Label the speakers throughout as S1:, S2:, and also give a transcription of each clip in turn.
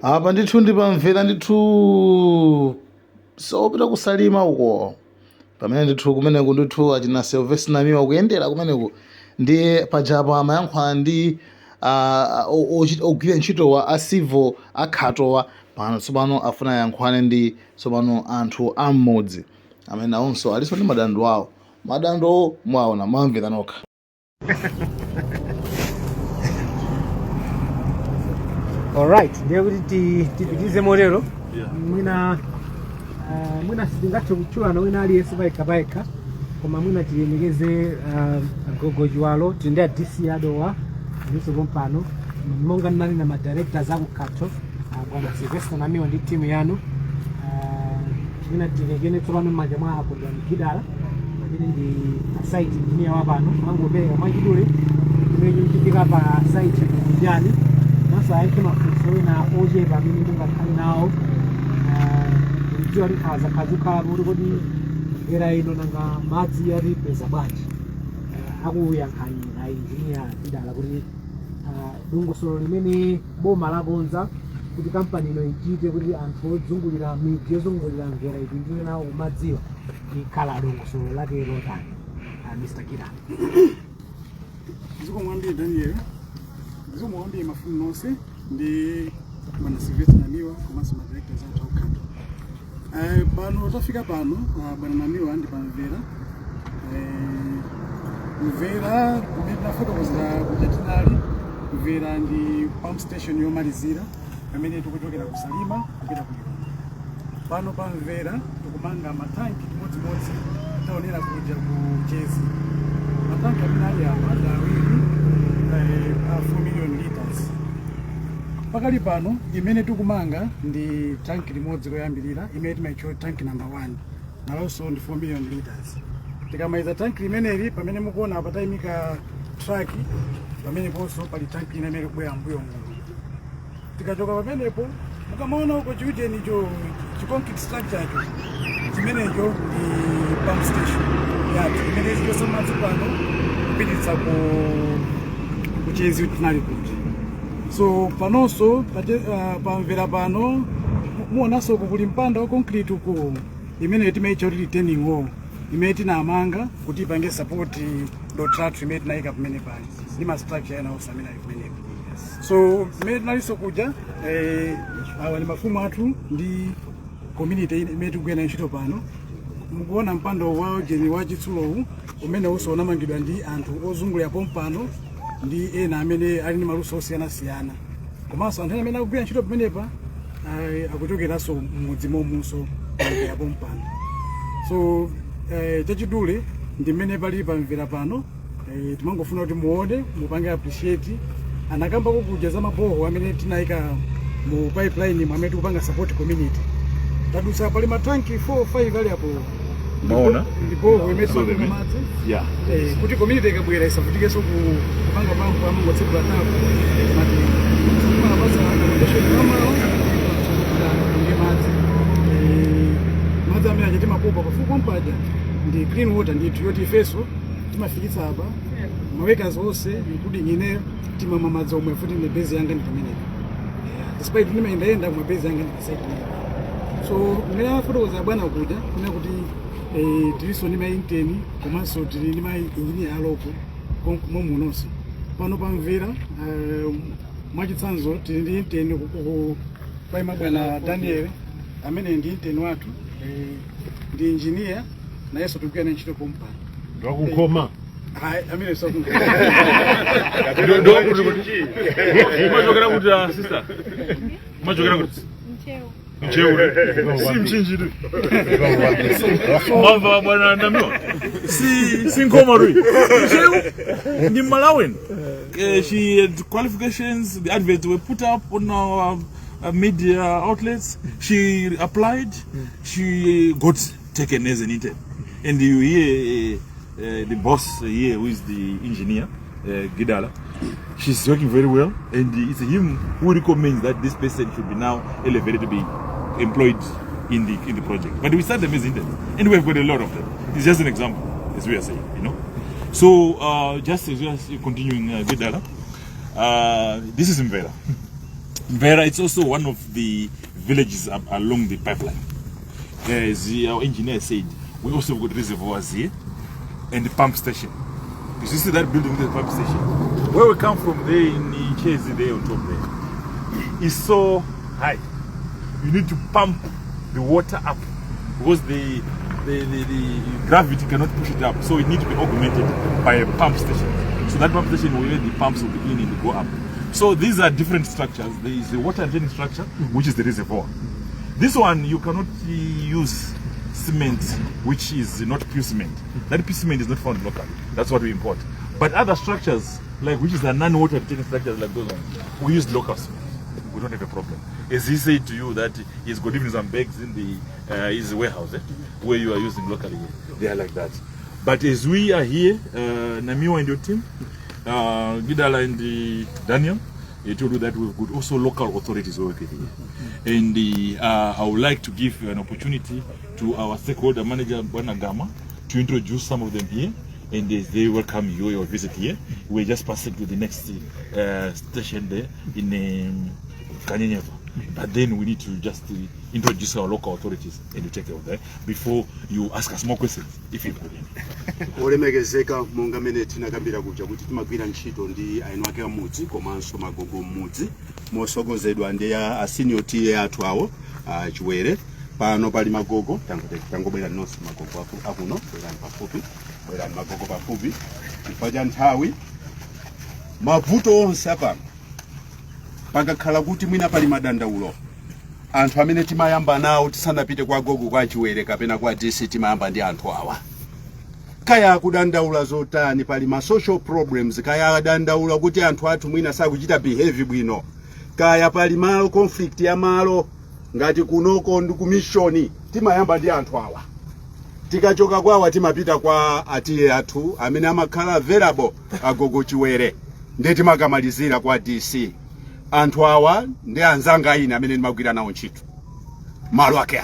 S1: Apa ndithu ndipamvera ndithu sopita kusalima uko pamene ndithu kumeneku ndithu achina Sylvester Namiwa kuyendera kumeneku ndi pajapa amayankhula ndi ogwira ntchito wa acivil akhatowa pano tsopano afuna yankhwane ndi tsopano anthu am'mudzi amene nawonso alinso ndi madandaulo awo. Madandaulo mwaona mwamvera nokha.
S2: Alright, ndiye kuti tipitize modelo mwina sitingathe kutchulana wina aliyense payekha koma mwina tilemekeze agogoji walo tili ndi a DC adowa ndiso pompano monga ndinali na madirectors akukhato bwana Sylvester Namiwa ndi timu yanu mwina tilekene tsopano m'manja mwa akondwa Gidala amene ndi site engineer wapano angopereka mwachidule imene ndichitika pa site kujani nasaike mafunso wina ochepa amene mungakhale nawo ndidziwa likhaza kuti kodi era ino nanga madzi alipeza bwanji akuyankhani na engineer Gidala kuti dongosolo limene boma lakonza kuti kampani ino ichite kuti anthu ozungulira midzi yozungulira mvera iyi ndiye nawo kumadziwa ikhala dongosolo lake lotani. Mr. Gidala.
S3: Ndikumwambia Daniel, ndikumwambia mafumu nonse ndi bwana Sylvester Namiwa komanso ma directors athu akukhato. Pano tafika pano bwana Namiwa ndi pamvera mvera ndinafotokozera kuti tinali mvera ndi pump station yomalizira pamene tikuchokera kusalima kupita ku Lilongwe. Pano pamvera tikumanga matanki chimodzimodzi taonera kuja ku Chezi. Matanki amene ali apa ndi awiri 4 million liters. Pakali pano imene tikumanga ndi tanki limodzi loyambirira imene timaitcha tanki number 1 nalonso ndi 4 million liters. Tikamaliza tanki limeneli pamene mukuona apa tayimika truck pamene ponso pali tanki ina imene kubwera mbuyo muno. Tikachoka pamenepo mukamaona uko chiujeni concrete structure cho chimenecho ndi pump station yathu imene ichotsa madzi pano kupititsa ku Chezi tinali kuti. So panonso pamvera pano muonanso kuli mpanda wa concrete uko imene timaitcha kuti retaining wall imene tinamanga kuti ipange support do truck imene tinayika pamene pali ndi ma structure ena osamina kumenepo. So imene tinalinso kuja awa ndi mafumu athu ndi community imene tikugwira ntchito pano. Mukuona mpando wa jeni wa Chitsulowu umene uso unamangidwa ndi anthu ozungulira pompano ndi ena amene ali ndi maluso osiyanasiyana. Komanso anthu amene akugwira ntchito pamenepa akuchokeranso m'mudzi momunso ya pompano. So chachidule ndi mmene pali pamvera pano timangofuna kuti muone mupange appreciate anakamba kuja za maboho amene tinayika mu pipeline amene tikupanga support community. Tadusa pali matanki 4 5 ali apo.
S1: Maona
S3: ndipo imene timanga madzi kuti community ikabwera isavutikenso kupanga mambo amangotsekula tapo mati kumana basa accommodation kama ndi madzi amene achiti makopa pafupi mpaja ndi clean water ndithu yoti ifeso timafikitsa apa mawekazi onse including ine timamwa madzi omwe futi ndi base yanga ndi pamenepo. Despite ndimayendayenda kumwe base yanga ndi pasite. So mmene afotokoza bwana kuja kuna kuti tiliso ndi mainteni komanso tili ndi engineer aloko momunonso pano pamvera mwachitsanzo tili ndi inteni paima bwana Daniel amene ndi inteni wathu ndi engineer nayenso tikugwira ntchito pompano
S1: ndakukoma
S3: amene so
S4: Umachokera kuti sister. Umachokera kuti Mcheu. Si mchinji tu. Mava bwana Namiwa. Si ngoma rui. Mcheu ni Malawian. She had qualifications, the adverts were put up on our media outlets. She applied, she got taken as an intern. And you hear the boss here, who is the engineer, Gidala. She's working very well, and it's him who recommends that this person should be now elevated to be employed in the project. But we start them as interns, and we have got a lot of them. It's just an example, as we are saying, you know. So just as we are continuing, Gidala, this is Mvera. Mvera, it's also one of the villages along the pipeline. As our engineer said, we also got reservoirs here and the pump station. You see that building, the pump station? Where we come from there in Chezi, there on top there, is so high. You need to pump the water up because the gravity cannot push it up. So it needs to be augmented by a pump station. So that pump station where the pumps will be in and go up. So these are different structures. There is the water retaining structure, which is the reservoir. This one, you cannot use cement, which is not pure cement. That pure cement is not found locally. That's what we import. But other structures, like which is a non-water retaining structures like those ones, we use local cement. We don't have a problem. As he said to you that he's got even some bags in the his warehouse where you are using locally. They are like that. But as we are here, Namiwa and your team, Gidala and Daniel, they told you that we've got also local authorities working here. And I would like to give an opportunity to our stakeholder manager, Banagama, to introduce some of them here. And they welcome you, your visit here. We're just passing to the next station there in Kanyenyeva. But then we need to just introduce our local authorities and to take care of that before you ask us more questions, if you could.
S5: Olemekezeka mungamene tinakambira kuja kuti timagwira ntchito ndi ainwake amudzi komanso magogo mmudzi mosogozedwa ndi a senior TA athu awo Chiwere. Pano pali magogo tangobwera nonse magogo akuno bwerani pafupi, bwerani magogo pafupi paja nthawi mavuto onse apano pakakhala kuti mwina pali madandaulo anthu amene timayamba nawo tisanapite kwa gogo kwa Chiwere kapena kwa DC timayamba ndi anthu awa. Kaya kudandaula zotani, pali ma social problems, kaya dandaula kuti anthu athu mwina sakuchita behave bwino, kaya pali malo conflict ya malo ngati kunoko ndi ku mission, timayamba ndi anthu awa. Tikachoka kwawa timapita kwa atiye athu amene amakhala available agogo Chiwere, ndi timakamalizira kwa DC. Anthu awa ndi anzanga ine amene ndimagwira nawo ntchito malo ake.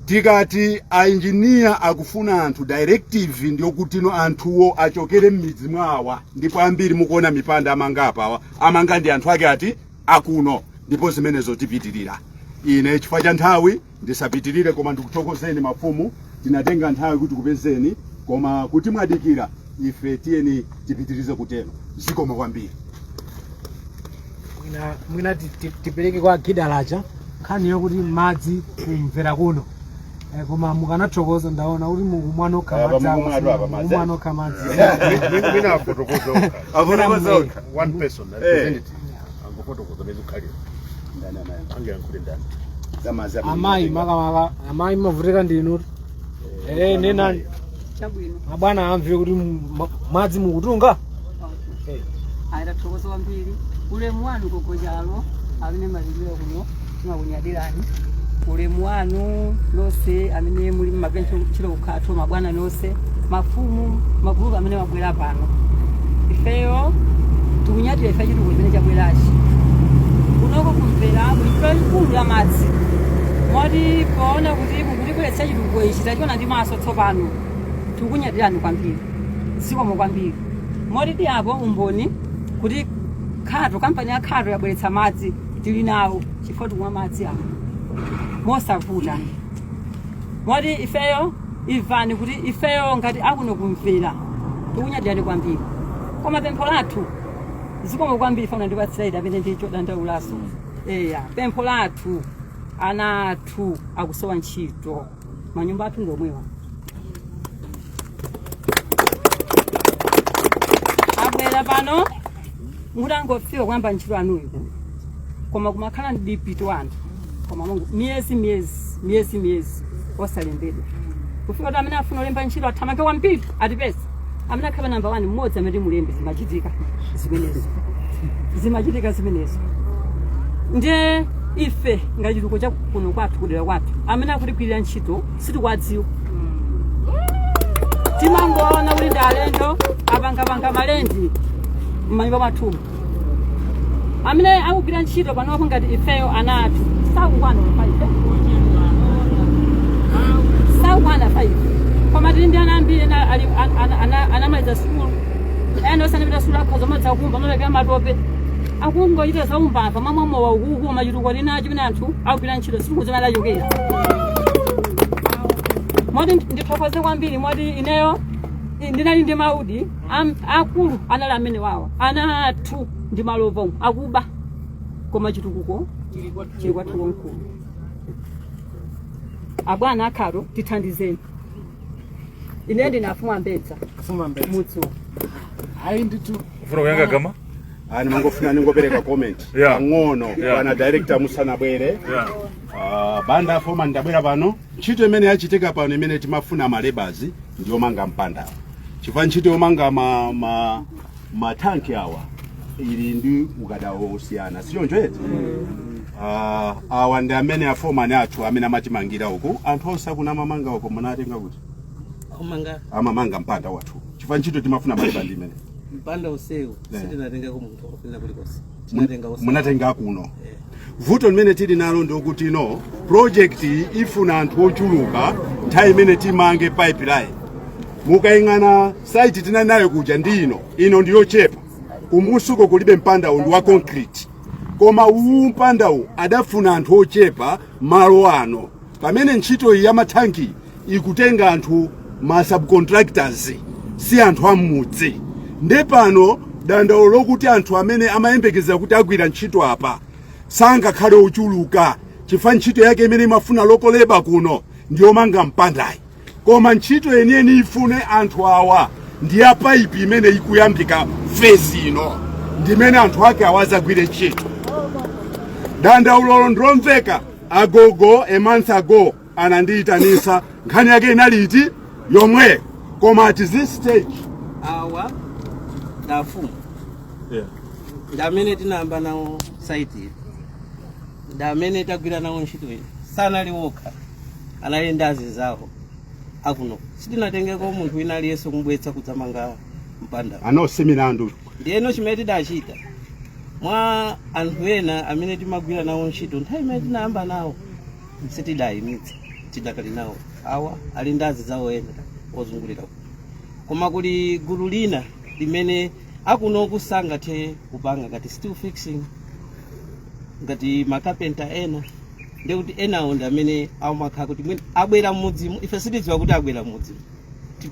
S5: Tikati a engineer akufuna anthu directive ndiyo kuti no anthuwo achokere m'midzi mwawa, ndipo ambiri mukuona mipanda amanga apawa amanga ndi anthu ake ati akuno, ndipo zimenezo tipitirira. Ine chifukwa cha nthawi ndisapitirire, koma ndikuthokozeni mafumu, tinatenga nthawi kuti kupezeni, koma kuti mwadikira ife tiyeni tipitirize kutero. Zikomo kwambiri.
S2: Mwina tipeleke kwa Gidalacha nkhani yokuti madzi kumvera kuno. Koma mukanathokoza ndaona uli mwana okhamadzi mwana okhamadzi
S5: Mina fotokoza
S2: afotokoza
S5: one person representative angofotokoza nezukhalira ndana naye angeyankhule ndani zamazi
S2: amayi makamaka amayi mavutika ndinu nena
S6: chabwino
S2: abwana amve kuti madzi mukutunga
S6: ayitathokoza kwambiri ulemu wanu kogojalo amene maliliro kuno timakunyadirani. Ulemu wanu nonse amene muli mabencho chilo kukhatho mabwana nonse mafumu magulu amene mabwera pano. Ifeyo tikunyadira ife chituko chimene chabwerachi kunoko kumvera kuli ikulu ya madzi. Moti poona kuti mukutibweretsa chituko ichi tachiona ndi maso tsopano, tikunyadirani kwambiri, zikomo kwambiri. Moti ndi apo umboni kuti khato kampani ya khato yabweretsa madzi tili nawo chifukwa tikumwa madzi apo mosavuta. Moti ifeyo imvani kuti ifeyo ngati akuno kumvera tikunyadirani kwambiri, koma pempho lathu zikomo kwambiri fana ndi patsiraida amene ndicho dandaulaso. Pempho lathu ana athu akusowa ntchito, manyumba athu ndomwewa abwera pano mutangofiwa kwamba ntchito anuyo, koma kumakhala ndi dipito anthu koma Mungu miyezi osalembedwa kufika kuti amene afuna olemba ntchito athamake kwambiri atipeza amene akhala namba 1 mmodzi amene mulembe. Zimachitika zimenezo. Ndiye ife ngati chituko cha kuno kwathu kudera kwathu amene akutigwirira ntchito sitikwadziwa. Timangoona kuti ndi alendo apangapanga malendi m'manyumba mwathu. Amene akugwira ntchito panopo ngati ifeyo anathu sakukwana 5. Koma tili ndi ana ambiri anamaliza sukulu, ena osanapita sukulu akhoza kumodzi akumba nolekera matope akungoita saumbava mamwamo wa ukuku machitukwa linacho pina anthu akugwira ntchito sikuzimala chokera moti ndithokoze kwambiri moti ineyo ndinali ndi maudi akulu anali amene wawa ana athu ndi malovo akuba koma chitukuko chili kwathu konkulu abwana akhalo tithandizeni ine ndinafuma mbedza mutsu
S3: hayi ndithu
S4: ufuna kuyanga gama
S5: ani mangofuna ningopereka comment ngono bwana director musanabwere banda foma ndabwera pano ntchito imene yachitika pano imene timafuna malebers ndiyo manga mpanda chifukwa ntchito yomanga matanki awa ili ndi ukadawo usiyana sichoncho eti awa ndi amene afomani athu amene amatimangira uku anthu onse akuna mamanga uko munatenga kuti amamanga mpanda wathu chifukwa ntchito timafuna maleba ndi imene
S7: mpanda usewu sitinatenga ku munthu ofuna kulikonse tinatenga usewu
S5: munatenga kuno vuto limene tili nalo ndokuti no project ifuna anthu ochuluka nthawi imene timange pipeline mukayang'ana site tinali nayo kuja ndi ino ndiyochepa kumusuko kulibe mpanda ndi wa concrete koma mpanda adafuna anthu ochepa malo ano pamene ntchito ya matanki ikutenga anthu ma subcontractors si anthu amudzi nde pano dandaulo lokuti anthu amene amayembekeza kuti agwira ntchito apa sangakhale ochuluka chifukwa ntchito yake imene imafuna local labor kuno ndiyomanga mpandayi koma ntchito yeniyeni ifune anthu awa ndi ya pipe imene ikuyambika phase ino ndimene anthu ake awazagwire ntchito dandaulo ndilomveka agogo a month ago anandiyitanisa nkhani yake inaliti yomwe koma at this stage
S7: awa ndafumu ndamene tinayamba nawo site ndamene tagwira nawo ntchito iyi sanali wokha anali ndazi zawo akuno sitinatengeko munthu wina aliyense kumbwetsa kudzamanga mpanda
S5: anoseminandu
S7: ndiyeno chimene tidachita mwa anthu ena amene timagwira nawo ntchito nthawi imene tinayamba nawo sitidayimitsa tidakali nawo awa ali ndazi zawo ena ozungulira koma kuli gulu lina limene akuno kusangathe kupanga ngati steel fixing ngati makapenta ena ndekuti enawo ndi amene amakhala kuti mwini abwera mmudzimu ife sitidziwa kuti abwera mmudzimu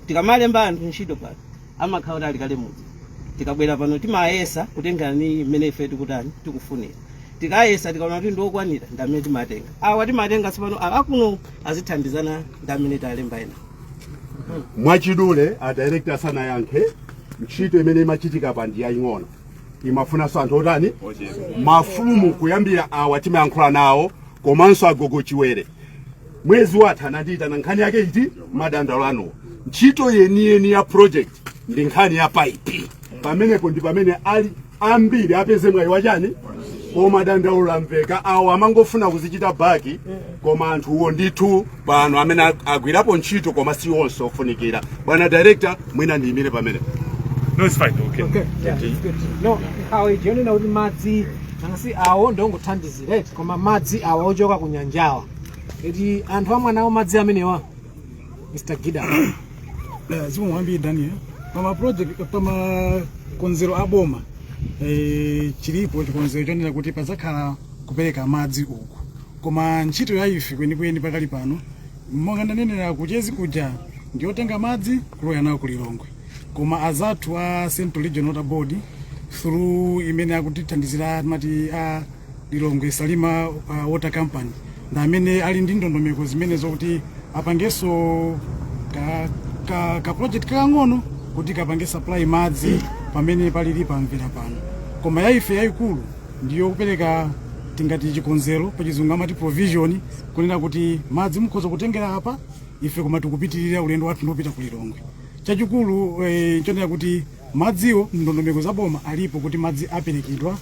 S7: tikamalemba anthu ntchito pano amakhala kuti alikale mmudzimu tikabwera pano timayesa kutengani imene ife tikutani tikufunira tikayesa tikaona kuti ndiokwanira ndi amene timatenga awa timatenga tsopano akuno azithandizana ndi amene talemba ena
S5: mwachidule a director sanayankhe ntchito imene imachitika pa ndi yaying'ono imafunanso anthu otani mafumu kuyambira awa timayankhula nawo komanso agogo chiwere mwezi watha anandiyitana nkhani yake iti madandaulo anuwo ntchito yeniyeni ya project ndi nkhani ya pipe pamenepo ndi pamene ali ambiri apeze mwayi wachani koma dandaulo lamveka awo amangofuna kuzichita baki koma anthuwo ndithu pano amene agwirapo ntchito koma si onse ofunikira bwana director mwina ndiyimire pamene
S4: No, it's fine. Okay.
S2: Yeah, it's good. No, how you only know the madzi nangasi awo ndongothandizira koma madzi awo ochoka kunyanjawa eti anthu amwe nawo madzi amenewa Mr. Gida
S3: zimwambie Daniel pama project pama konzero aboma chilipo chikonzero chonera kuti pazakhala kupereka madzi uku koma ntchito ya ife kwenikweni pakali pano monga ndanenera kuchezi kuja ndiyotenga madzi kuloya nawo kulilongwe koma azathu a Central Regional Water Board through imene akutithandizira mati a Lilongwe Salima Water Company na amene ali ndi ndondomeko zimene zokuti apangeso ka project kang'ono kuti kapange supply madzi pamene palili pamvera pano koma yaife yayikulu ndiyo kupereka tingati chikonzero pachizungu amati provision kunena kuti madzi mukhoza kutengera apa ife koma tikupitirira ulendo wathu ndopita ku Lilongwe chachikulu chonera kuti madziwo ndondomeko zaboma alipo kuti madzi aperekedwa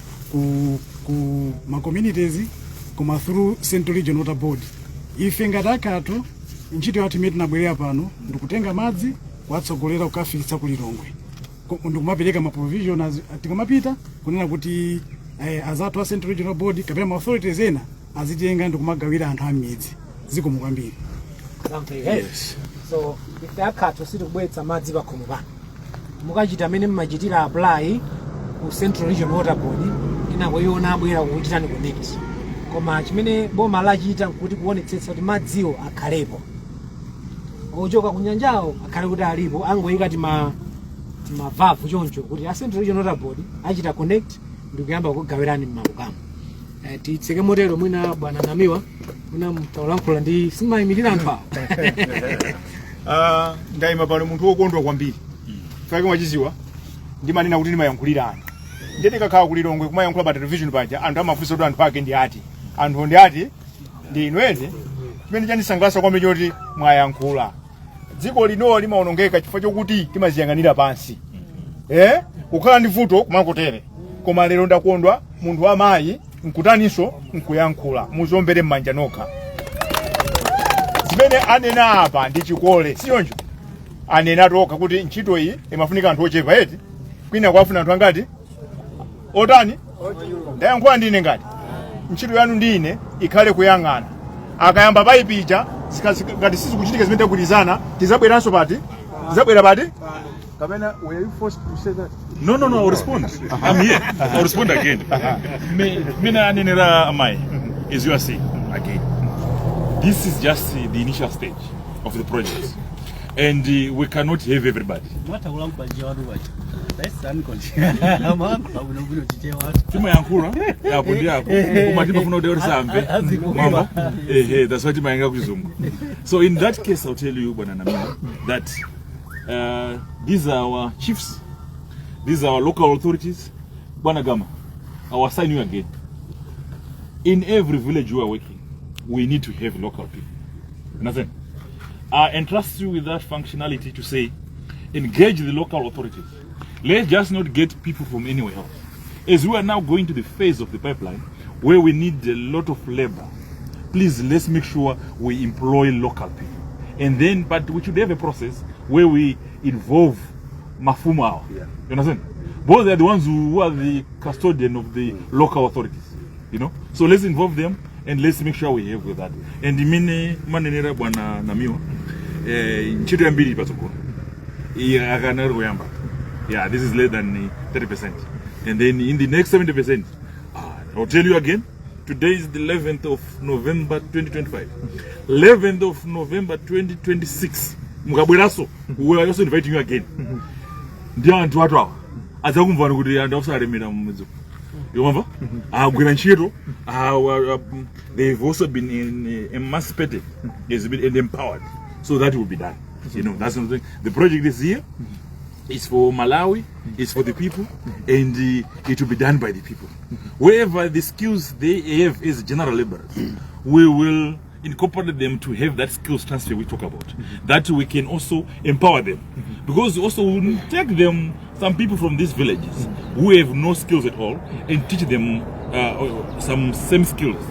S3: ku ma communities koma through Central Regional Water Board ife ngati akato ntchito yathu imene tinabwerera pano ndikutenga madzi kuwatsogolera kukafikitsa ku Lilongwe ndikumapereka ma provision tikamapita kunena kuti azathu a Central Regional Board kapena ma authorities ena azitenga ndikumagawira anthu a midzi zikomo kwambiri.
S2: Yes. So ife akato sitikubweretsa madzi pakhomo pano mukachita amene mmachitira apply ku Central Regional Water Board tinakoiona abwera kuchitani connect koma chimene boma lachita kuti kuonetsetsa kuti madziwo akhalepo ochoka kunyanjawo akhale kuti alipo angoyika timavavu choncho kuti a Central Regional Water Board achita connect ndikuyamba kugawirani m'makomo. Titseke motero mwina bwana Namiwa mwina mtaulankhula ndi simayimirira anthu awo.
S8: Ndayima pano munthu wokondwa kwambiri fake mwachiziwa ndimanena kuti ndimayankhulira anthu ndete kakhala kulilongwe kumayankhula pa television paja anthu amafunsa kuti anthu ake ndi ati anthu ndi ati ndi inwete chimene chandisangalatsa kwambiri choti mwayankhula dziko lino limaonongeka chifukwa chokuti timaziyang'anira pansi kukhala ndi vuto kumakotere koma lero ndakondwa munthu amayi nkutaninso nkuyankhula muzombere m'manja nokha zimene anena apa ndi chikole siyonjo anena toka kuti ntchito iyi imafunika anthu ochepa eti kwina kwafuna anthu angati otani ndayankhula ndine ngati ntchito yanu ndi ine ikhale kuyang'ana akayamba payipicha ngati sizikuchitika zimene tagwirizana tizabweranso pati tizabwera pati kapena were you forced to say that?
S4: No, I'll respond. I'm here. I'll respond again. Mina anenera amai, as you are saying again. This is just the initial stage of the project, and we cannot have everybody. Tima yankura, ya kundi yako. Umatima funo deori sambe. Mama, that's what ima yanga kuzungu. So in that case, I'll tell you, Bwana Namiwa, that these are our chiefs. These are our local authorities. Bwana Gama, I will sign you again. In every village you are working, we need to have local people. Understand? I entrust you with that functionality to say, engage the local authorities. Let's just not get people from anywhere else. As we are now going to the phase of the pipeline, where we need a lot of labor, please let's make sure we employ local people. And then, but we should have a process where we involve Mafumao. Yeah. You understand? Both are the ones who are the custodian of the local authorities. You know? So let's involve them and let's make sure we have with that. And the mine manenera Bwana Namiwa, nchito ya mbili patoko. Yeah, this is less than 30%. And then in the next 70%, I'll tell you again, today is the 11th of November 2025. 11th of November 2026. Mukabweraso, we are also inviting you again. Ndia anthu watu awa azakumvana kuti anthu akusalemera mumwezo. You remember? Agwira ntchito, they've also been emancipated, has been empowered. So that will be done. You know, that's something. The project is here. It's for Malawi, it's for the people, and it will be done by the people. Wherever the skills they have as general laborers, we will incorporate them to have that skills transfer we talk about. That we can also empower them. Because also we will take them, some people from these villages who have no skills at all, and teach them some same skills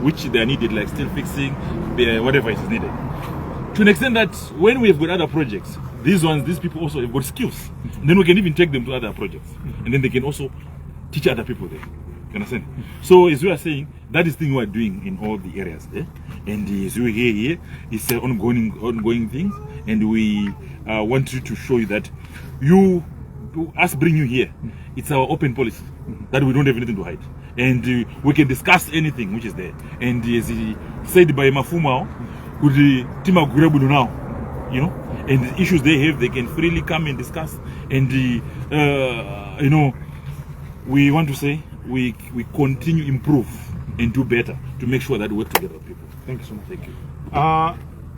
S4: which they are needed, like steel fixing, whatever is needed. To an extent that when we have got other projects, these people also have got skills. And then we can even take them to other projects. And then they can also teach other people there. You understand? So as we are saying, that is the thing we are doing in all the areas there. And as you hear here, it's an ongoing thing. And we want you to show you that us bring you here, it's our open policy. That we don't have anything to hide. And we can discuss anything which is there. And as he said by Mafumao, now, you know, and the issues they have, they can freely come and discuss. And you know, we want to say we continue improve and do better to make sure that we work together with people. Thank you so much. Thank you.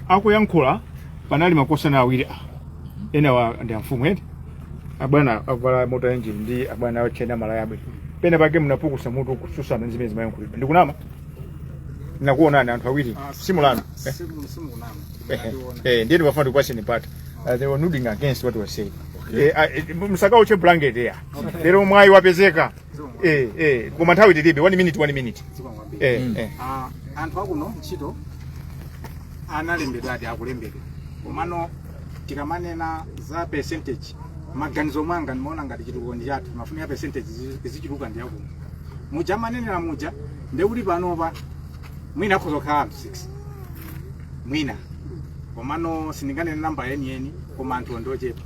S8: Akuyankhula panali makosana awiri ena wa ndi mfumu abwana avala moto engine ndi abwana ochena malayabe pena pake mnapukusa mutu kususana zimene zimayankhulidwa ndikunama nakuonani anthu awiri simulano ndiye ndibafuna question part they were nodding against what we were saying. Msaka uche blanket ya lero mwayi wapezeka koma nthawi tilibe 1 minute
S3: anthu akuno ntchito analembedwa ati akulembedwa komano tikamanena za percentage maganizo mwanga nimaona ngati chitukondi chathu mafunika percentage zichituka ndi yakuno muja manenera muja ndekuti panopa mwina khozokhala 6 mwina komano sindinganene namba yeni koma anthu ndochepa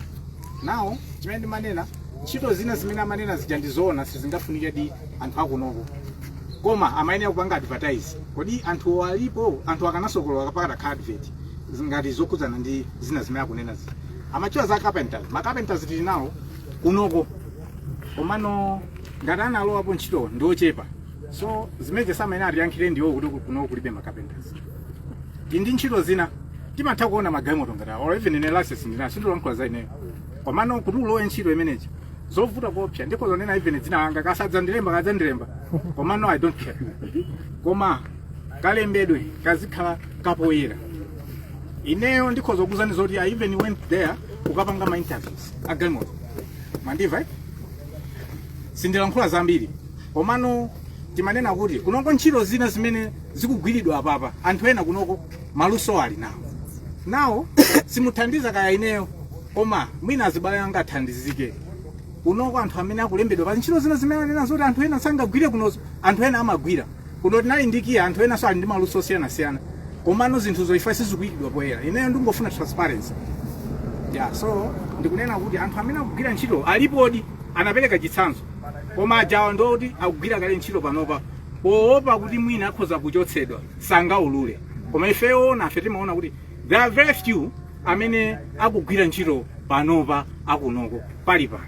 S3: nawo chimene ndimanena
S8: ntchito zina zimene amanena zija ndizoona sizingafunike di anthu akunoko koma amayenera kupanga advertise kodi anthu alipo anthu akanasokolola akapakata ka advert ngati zokhudzana ndi zina zimene akunena zi amachiwa za carpenters ma carpenters tili nawo kunoko komano ngati analowapo ntchito ndiochepa so zimene samayenera atiyankhire ndiwo kuti kunoko kulibe ma carpenters ndi ntchito zina timatha kuona magalimoto ngati or even in license ndina sindolankhula za ineyo komano kuti ulowe ntchito imeneji zovuta kopsa ndiko zonena even dzina langa kasadza ndilemba komano I don't care koma kalembedwe kazikhala kapoyera ineyo ndiko zokuzani zoti I even went there ukapanga ma interviews agalimoto mandiva sindilankhula zambiri komano timanena kuti kunoko ntchito zina zimene zikugwiridwa apapa anthu ena kunoko maluso ali nawo simuthandiza kaya ineyo koma mwina azibale yanga athandizike kunoko anthu amene akulembedwa pa ntchito zina zimene anena zoti anthu ena sangagwire kunozo anthu ena amagwira kuno tinali ndikiya anthu ena so ali ndi maluso osiyana komano zinthu zoifa sizikuyikidwa poyera ineyo ndingofuna transparency so ndikunena kuti anthu amene akugwira ntchito alipodi anapereka chitsanzo koma ajawa ndoti akugwira kale ntchito panopa poopa kuti mwina akhoza kuchotsedwa sangaulule koma ifeyo nafe timaona kuti there are very few amene akugwira ntchito panopa akunoko pali pano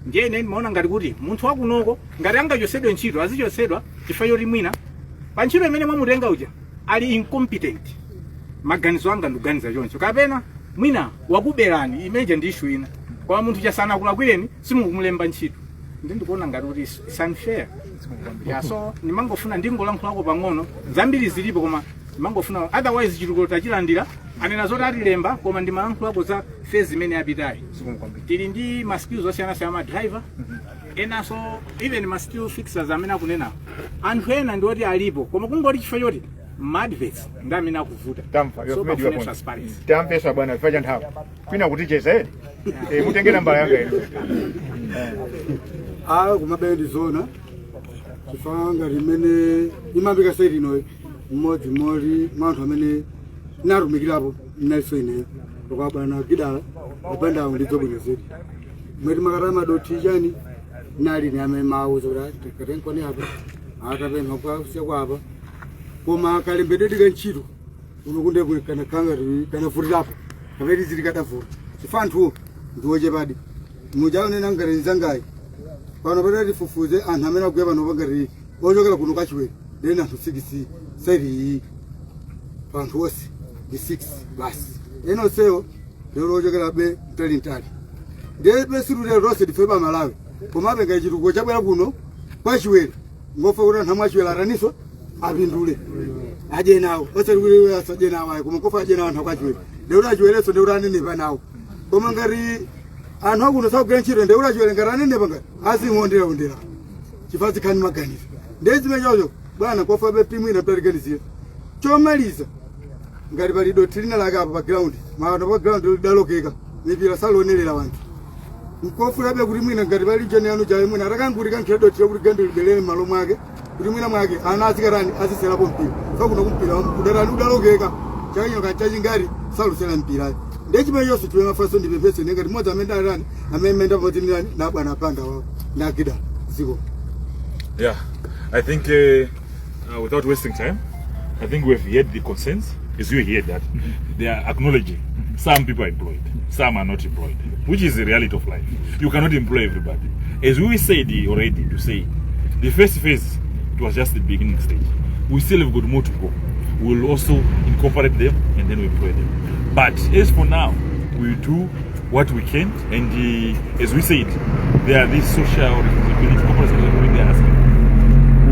S8: ndiye ine ndimaona ngati kuti munthu wakunoko ngati angachotsedwe ntchito azichotsedwa chifukwa choti mwina pa ntchito imene mwamutenga uja ali incompetent maganizo anga ndikuganiza choncho kapena mwina wakuberani imeje ndi issue ina kwa munthu chasana kulakwireni simukumulemba ntchito ndikuona ngati kuti it's unfair so nimangofuna ndingolankhulako pang'ono zambiri zilipo koma nimangofuna otherwise chitukuko tachilandira anena zoti atilemba koma ndimalankhulako za phase imene yapitayi tili ndi ma skills osiyana-siyana ma driver enaso even ma skill fixers amene akunena anthu ena ndioti alipo koma kungoti chifukwa choti madvets ndi amene akuvuta so pafune transparency tampeso bwana chifukwa cha nthawi kwina kuticheza edi mutenge nambala yanga ino
S3: kumabendi zona chifanga limene imambika seri ino mmodzi manthu amene narumikirapo naiso ineyo okabwana kidala opanda ndizobwezeri mweti makarama doti chani nali ni amene mauzo kuti katenkoni apa atapempha kusiya kwapa koma kalembedwe ntchito unokunde kana kanga kana furirapo kapeti zili kadavura chifanthu ndiwochepadi mujaonena ngati nzangayi pano patati fufuze anthu amene akuya pano pangati ochokera kuno kachiwere ndeni anthu 6 seri panthu wose ndi 6 basi eno sewo lero ochokera be mtalintali ndiye pesirulero lonse ndife pa Malawi komabe ngati chitukuko chabwera kuno kwachiwere ngofa kuti anthu amwachiwere ataniso apindule aje nawo osati kuti asaje nawo ayi koma kofa aje nawo anthu akwachiwere lero achiwereso ndiro anenepa nawo koma ngati anthu akuno sakugwira ntchito ndiro achiwere ngati anenepa ngati azing'ondera chifazi khani maganizo ndiye zimene chocho bwana kofa be timu ina paliganizira chomaliza ngati pali doti lina lake apa pa ground mwana pa ground lidalokeka mipira salonerera wanthu nkofuna be kuti mwina ngati pali jeni yanu jaye mwina atakangurika nkhira doti yokuti gendo libelele malo mwake kuti mwina mwake ana azikarani aziselapo mpira fakuno kumpira kudarani udalokeka chakanyaka chachingari salusela mpira ndiye chimene chonse chiwe mafaso ndipepese ngati mmodzi amene alani amene ndapotinirani na bwana panga wao ndakida ziko.
S4: Yeah, I think without wasting time, I think we've heard the concerns. As you hear that, they are acknowledging some people are employed, some are not employed, which is the reality of life. You cannot employ everybody. As we said already, to say, the first phase, it was just the beginning stage. We still have got more to go. We will also incorporate them and then we employ them. But as for now, we will do what we can, and as we said, there are these social responsibility, corporate responsibility they are asking.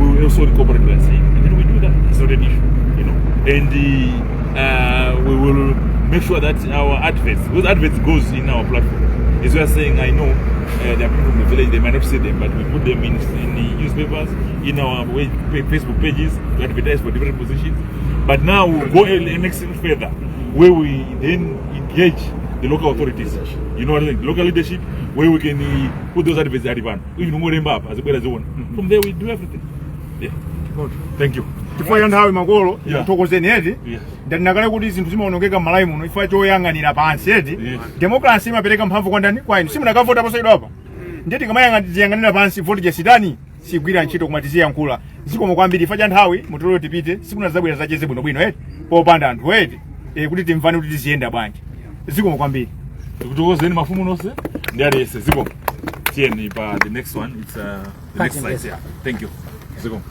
S4: We will also incorporate what they are saying, and then we do that. It's not an issue, you know. And we will make sure that our adverts, those adverts goes in our platform. As we are saying, I know there are people from the village, they might not see them, but we put them in the newspapers, in our Facebook pages to advertise for different positions. But now we'll go a next step further, where we then engage the local authorities, you know what I mean, local leadership, where we can put those adverts at the van. Even more up as well as the one. From there we do everything. Yeah.
S8: Good.
S4: Thank you.
S8: Chifukwa nthawi makolo
S4: Yeah.
S8: tokozeni eti ndinakale kuti zinthu zimaonongeka m'Malawi muno ifwa choyang'anira pansi eti democracy imapereka mphamvu kwa ndani kwa inu simunakavota posayidwa apa ndeti kamayang'anira pansi voltage sitani sigwira ntchito kumatiziya nkula zikomo kwambiri ifa cha nthawi mutolo tipite sikuna zabwera zacheze bwinobwino eti popanda anthu eti kuti timvane kuti tiziyenda bwanji zikomo kwambiri
S4: Tikutokozeni mafumu nonse ndi aliyese zikomo. Tiyeni pa the next one, it's the next slide. Yeah, thank you. Zikomo.